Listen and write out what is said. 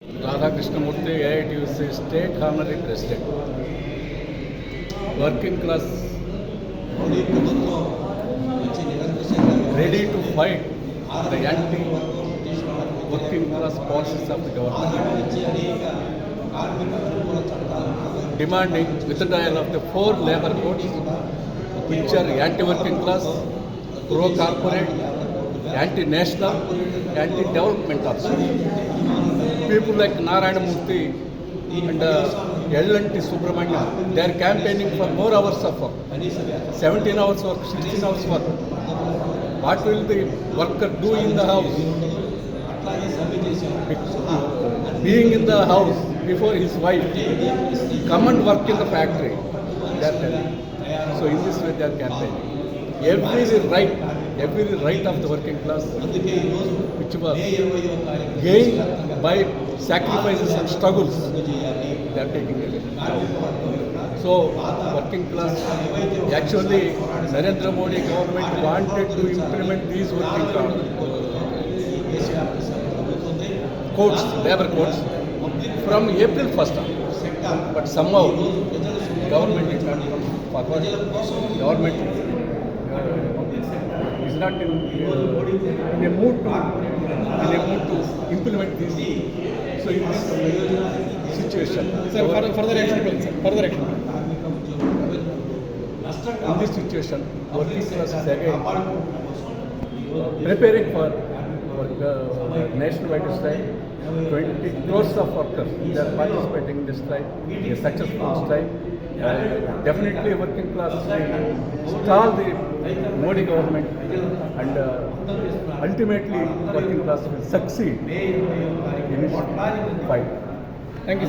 Radhakrishna Murthy, AITUC State Honorary President. Working class ready to fight the anti-working class policies of the government, demanding withdrawal of the 4 labour codes which are anti-working class, pro-corporate, anti-national, anti-development also. People like Narayana Murthy and L&T Subramanian, they are campaigning for more hours of work, 17 hours work, 16 hours work. What will the worker do in the house? Being in the house before his wife, come and work in the factory. They are telling. So in this way they are campaigning. Every right of the working class, which was gained by sacrifices and struggles, they are taking it. So working class, actually Narendra Modi government wanted to implement these working codes, labour codes, from April 1st on. But somehow government did not come forward. Government is not in a mood to implement these. So in this situation, further action. In this situation, working class is again preparing for nationwide strike. 20 crores of workers they are participating in this strike, a successful strike. Definitely working class will stall the Modi government, and ultimately working class will succeed in its fight. Thank you.